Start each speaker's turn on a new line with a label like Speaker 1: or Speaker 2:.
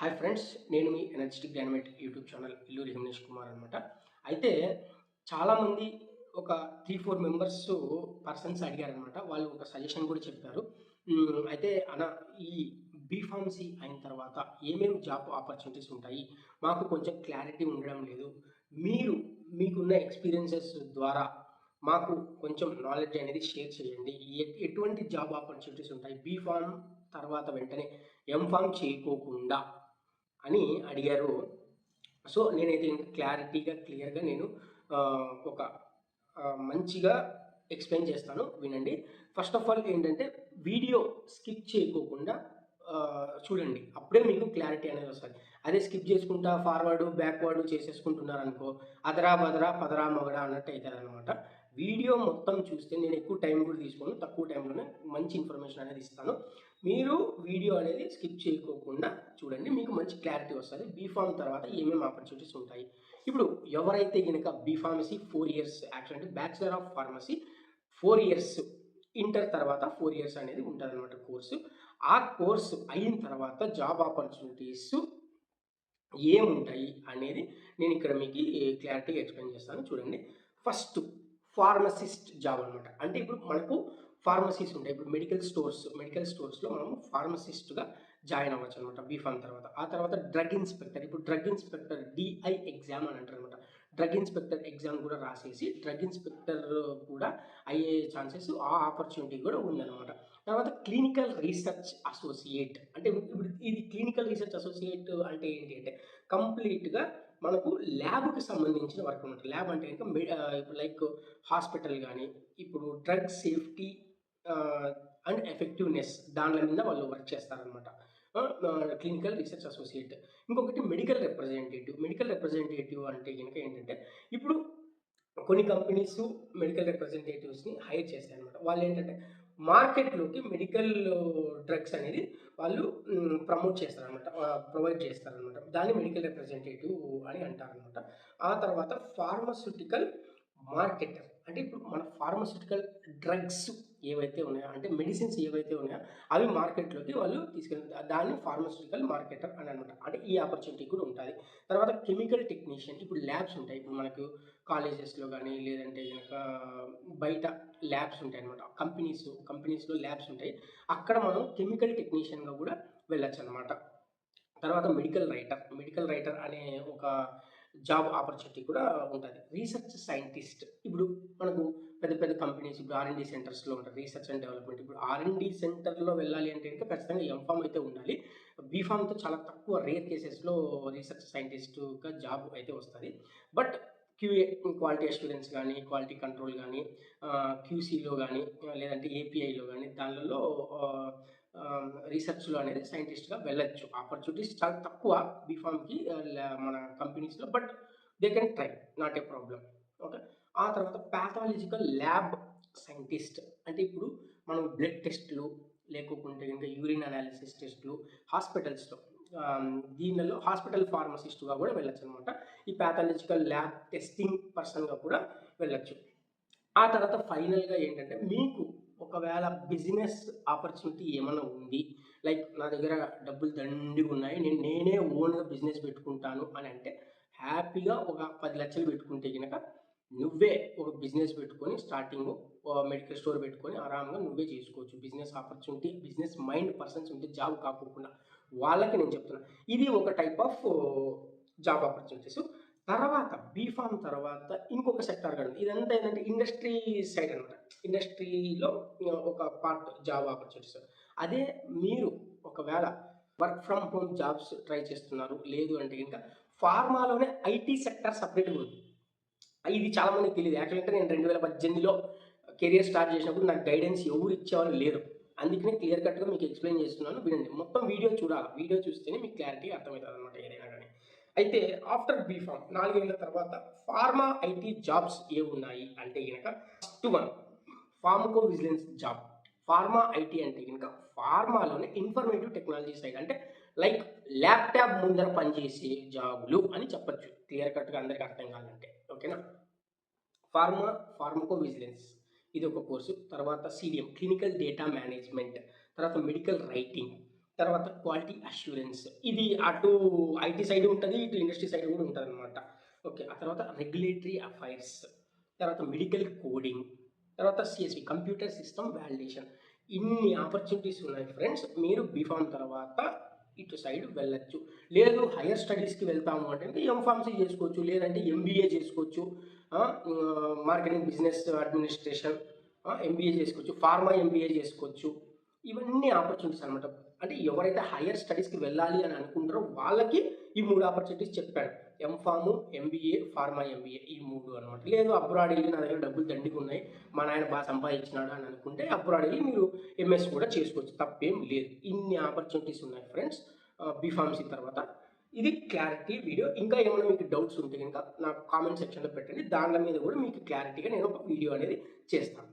Speaker 1: Hi friends, నేను మీ energetic dynamite YouTube channel Illuri Himesh Kumar అనమాట. అయితే చాలామంది ఒక 3, 4 మెంబర్స్ పర్సన్స్ అడిగారనమాట. వాళ్ళు ఒక సజెషన్ కూడా చెప్పారు. అయితే ఈ బీఫార్మసీ అయిన తర్వాత ఏమేమి జాబ్ ఆపర్చునిటీస్ ఉంటాయి? మాకు కొంచెం క్లారిటీ ఉండడం లేదు. మీరు మీకున్న ఎక్స్‌పీరియన్సెస్ ద్వారా మాకు కొంచెం నాలెడ్జ్ అనేది షేర్ చేయండి. ఎటువంటి జాబ్ ఆపర్చునిటీస్ ఉంటాయి? బీఫార్మ్ తర్వాత వెంటనే ఎంఫార్మ్ చేయకోకుండా అని అడిగారు. సో, నేనైతే ఇంక క్లియర్‌గా నేను ఒక మంచిగా ఎక్స్‌ప్లెయిన్ చేస్తాను వినండి. ఫస్ట్ ఆఫ్ ఆల్ ఏంటంటే వీడియో స్కిప్ చేయకోకుండా చూడండి. అప్పుడే మీకు క్లారిటీ అనేది వస్తది. అదే స్కిప్ చేసుకుంటా ఫార్వర్డ్, బ్యాక్‌వర్డ్ చేసేసుకుంటున్నారనుకో అదరా బదరా పదరా మగడా అన్నట్టు అయితదనమాట. వీడియో మొత్తం చూస్తే నేను ఎక్కువ టైం కూడా తీసుకోను. తక్కువ టైంలోనే మంచి ఇన్ఫర్మేషన్ అనేది ఇస్తాను. మీరు వీడియో అనేది స్కిప్ చేయకోకుండా చూడండి. మీకు మంచి క్లారిటీ వస్తది. బీఫార్మ్ తర్వాత ఏమేమి ఆపర్చునిటీస్ ఉంటాయి. ఇప్పుడు ఎవరైతే గనక B Pharmacy 4 years actually bachelor of pharmacy 4 years inter తర్వాత 4 ఇయర్స్ అనేది ఉంటదనమాట కోర్సు. ఆ కోర్సు అయిన తర్వాత జాబ్ ఆపర్చునిటీస్ ఏముంటాయి అనేది నేను ఇక్కడ మీకు క్లారిటీగా ఎక్స్‌ప్లెయిన్ చేస్తాను చూడండి. ఫస్ట్ ఫార్మసిస్ట్ జాబ్ అనమాట. అంటే ఇప్పుడు మనకు ఫార్మసీస్ ఉంటాయి. ఇప్పుడు మెడికల్ స్టోర్స్‌లో మనం ఫార్మసిస్ట్‌గా జాయిన్ అవ్వచ్చనమాట బీఫార్మ్ తర్వాత. ఆ తర్వాత డ్రగ్ ఇన్స్‌పెక్టర్. ఇప్పుడు డ్రగ్ ఇన్స్‌పెక్టర్ డీఐ ఎగ్జామ్ అని అంటారనమాట. డ్రగ్ ఇన్స్‌పెక్టర్ ఎగ్జామ్ కూడా రాసేసి డ్రగ్ ఇన్స్‌పెక్టర్ కూడా అయ్యే ఛాన్సెస్ ఆ ఆపర్చునిటీ కూడా ఉందనమాట. తర్వాత క్లినికల్ రీసెర్చ్ అసోసియేట్. అంటే ఇప్పుడు ఇది క్లినికల్ రీసెర్చ్ అసోసియేట్ అంటే ఏంటి అంటే కంప్లీట్‌గా మనకు ల్యాబ్‌కి సంబంధించిన వర్క్ అనమాట. ల్యాబ్ అంటే గనుక ఇప్పుడు లైక్ హాస్పిటల్ గాని, ఇప్పుడు డ్రగ్ సేఫ్టీ ఆహ్, అండ్ ఎఫెక్టివ్‌నెస్ దాన్ల మీద వాళ్ళు వర్క్ చేస్తారనమాట. Clinical research associate. ఇంకొకటి మెడికల్ రిప్రజెంటేటివ్. మెడికల్ రిప్రజెంటేటివ్ అంటే గనుక ఏంటంటే ఇప్పుడు కొన్ని కంపెనీస్ మెడికల్ రిప్రజెంటేటివ్స్‌ని హైర్ చేస్తాయన్నమాట. వాళ్ళేంటంటే మార్కెట్‌లోకి మెడికల్ డ్రగ్స్ అనేది వాళ్ళు ప్రమోట్ చేస్తారనమాట. ప్రొవైడ్ చేస్తారనమాట. దాన్ని మెడికల్ రిప్రజెంటేటివ్ అని అంటారనమాట. ఆ తర్వాత ఫార్మాస్యూటికల్ మార్కెటర్. అంటే ఇప్పుడు మన ఫార్మాస్యూటికల్ డ్రగ్స్ ఏవైతే ఉన్నాయో అంటే మెడిసిన్స్ ఏవైతే ఉన్నాయో అవి మార్కెట్‌లోకి వాళ్ళు తీసుకెళ్తారు. దాన్ని ఫార్మాస్యూటికల్ మార్కెటర్ అని అనమాట. అంటే ఈ ఆపర్చునిటీ కూడా ఉంటది. తర్వాత కెమికల్ టెక్నీషియన్. ఇప్పుడు ల్యాబ్స్ ఉంటాయి. ఇప్పుడు మనకు కాలేజెస్‌లో గాని లేదంటే గనక బయట ల్యాబ్స్ ఉంటాయన్నమాట. కంపెనీస్‌లో ల్యాబ్స్ ఉంటాయి. అక్కడ మనం కెమికల్ టెక్నీషియన్‌గా కూడా వెళ్ళొచ్చనమాట. తర్వాత మెడికల్ రైటర్ అనే ఒక జాబ్ ఆపర్చునిటీ కూడా ఉంటది. Research scientist. ఇప్పుడు మనకు పెద్ద పెద్ద కంపెనీస్ ఇప్పుడు ఆర్&డి సెంటర్స్‌లో ఉంటారు. Research and development. ఇప్పుడు ఆర్&డి సెంటర్‌లో వెళ్ళాలి అంటే గనుక ఖచ్చితంగా ఎంఫార్మ్ అయితే ఉండాలి. బీఫార్మ్‌తో చాలా తక్కువ రేర్ కేసెస్‌లో రీసెర్చ్ సైంటిస్ట్‌గా జాబ్ అయితే వస్తది. బట్ క్యూఏ క్వాలిటీ అష్యూరెన్స్ గాని, క్వాలిటీ కంట్రోల్ గాని, క్యూసీలో గాని, లేదంటే ఏపీఐలో గాని దాన్లలో ఆహ్, రీసెర్చ్‌లో అనేది సైంటిస్ట్‌గా వెళ్ళొచ్చు. ఆపర్చునిటీస్ చాలా తక్కువ బీఫార్మ్‌కి మన కంపెనీస్‌లో. But they can try. Not a problem. Okay. ఆ తర్వాత పాథాలజికల్ ల్యాబ్ సైంటిస్ట్. అంటే ఇప్పుడు మనం బ్లడ్ టెస్ట్‌లు లేకోకుంటే గనుక యూరిన్ అనాలిసిస్ టెస్ట్‌లు హాస్పిటల్స్‌లో దీనిలో హాస్పిటల్ ఫార్మసిస్ట్‌గా కూడా వెళ్ళొచ్చనమాట. ఈ పాథాలజికల్ ల్యాబ్ టెస్టింగ్ పర్సన్‌గా కూడా వెళ్ళొచ్చు. ఆ తర్వాత ఫైనల్‌గా ఏంటంటే మీకు ఒకవేళ బిజినెస్ ఆపర్చునిటీ ఏమన్నా ఉంది. లైక్ నా దగ్గర డబ్బులు దండిగున్నాయి. నేనే ఓన్‌గా బిజినెస్ పెట్టుకుంటాను అని అంటే హ్యాపీగా ఒక 10,00,000 పెట్టుకుంటే గనక నువ్వే ఒక బిజినెస్ పెట్టుకొని స్టార్టింగు మెడికల్ స్టోర్ పెట్టుకొని ఆరాంగా నువ్వే చేసుకోవచ్చు. Business opportunity, business mind persons ఉంటే జాబ్ కాకోకుండా వాళ్ళకి నేను చెప్తున్నా. ఇది ఒక టైప్ ఆఫ్ జాబ్ ఆపర్చునిటీస్. తర్వాత బీఫార్మ్ తర్వాత ఇంకొక సెక్టార్ కూడా ఉంది. ఇదంతా ఏంటంటే ఇండస్ట్రీ సైడ్ అనమాట. ఇండస్ట్రీలో ఒక పార్ట్ జాబ్ ఆపర్చునిటీస్. అదే మీరు ఒకవేళ work from home jobs try చేస్తున్నారు. లేదు అంటే గనుక ఫార్మాలోనే ఐటీ సెక్టార్ సెపరేట్‌గా ఉంది. ఇది చాలా మందికి తెలీదు. యాక్చువల్‌గా నేను 2018లో కెరియర్ స్టార్ట్ చేసినప్పుడు నాకు గైడెన్స్ ఎవరు ఇచ్చేవాళ్ళు లేరు. అందుకనే క్లియర్ కట్‌గా మీకు ఎక్స్‌ప్లెయిన్ చేస్తున్నాను వినండి. మొత్తం వీడియో చూడాల. వీడియో చూస్తేనే మీకు క్లారిటీ అర్థమైతదనమాట ఏదైనా గాని. అయితే ఆఫ్టర్ బీఫార్మ్ 4 ఏళ్ల తర్వాత ఫార్మా ఐటీ జాబ్స్ ఏవున్నాయి అంటే గనక first one pharmaco vigilance job. Pharma IT అంటే గనక ఫార్మాలోనే ఇన్ఫర్మేటివ్ టెక్నాలజీ సైడ్ అంటే లైక్ ల్యాప్‌టాప్ ముందర పనిచేసే జాబులు అని చెప్పొచ్చు. క్లియర్ కట్‌గా అందరికి అర్థం కావాలంటే. ఓకేనా? ఫార్మకో విజిలెన్స్ ఇదొక కోర్సు. తర్వాత సీడీఎం క్లినికల్ డేటా మేనేజ్‌మెంట్. తర్వాత మెడికల్ రైటింగ్. తర్వాత క్వాలిటీ అష్యూరెన్స్, ఇది అటు ఐటీ సైడ్ ఉంటుంది, ఇటు ఇండస్ట్రీ సైడ్ కూడా ఉంటుంది అనమాట. ఓకే, ఆ తర్వాత రెగ్యులేటరీ అఫైర్స్, తర్వాత మెడికల్ కోడింగ్, తర్వాత సిఎస్వి కంప్యూటర్ సిస్టమ్ వాలిడేషన్. ఇన్ని ఆపర్చునిటీస్ ఉన్నాయి ఫ్రెండ్స్. మీరు బీఫామ్ తర్వాత ఇటు సైడ్ వెళ్ళొచ్చు. లేదు హైయర్ స్టడీస్కి వెళ్తాము అంటే ఎంఫార్మసీ చేసుకోవచ్చు, లేదంటే ఎంబీఏ చేసుకోవచ్చు, మార్కెటింగ్ బిజినెస్ అడ్మినిస్ట్రేషన్ ఎంబీఏ చేసుకోవచ్చు, ఫార్మా ఎంబీఏ చేసుకోవచ్చు. ఇవన్నీ ఆపర్చునిటీస్ అనమాట. అంటే ఎవరైతే హైయర్ స్టడీస్కి వెళ్ళాలి అని అనుకుంటారో వాళ్ళకి ఈ 3 ఆపర్చునిటీస్ చెప్పాను. ఎంఫాము, ఎంబీఏ, ఫార్మా ఎంబీఏ, ఈ 3 అనమాట. లేదు అబ్రాడ్ వెళ్ళి నా దగ్గర డబ్బులు దండిగా ఉన్నాయి, మా నాయన బాగా సంపాదించినాడు అని అనుకుంటే అబ్రాడ్ వెళ్ళి మీరు ఎంఎస్ కూడా చేసుకోవచ్చు, తప్పేం లేదు. ఇన్ని ఆపర్చునిటీస్ ఉన్నాయి ఫ్రెండ్స్ బీఫార్మసీ తర్వాత. ఇది క్లారిటీ వీడియో. ఇంకా ఏమైనా మీకు డౌట్స్ ఉంటే కనుక నాకు కామెంట్ సెక్షన్లో పెట్టండి, దాని మీద కూడా మీకు క్లారిటీగా నేను ఒక వీడియో అనేది చేస్తాను.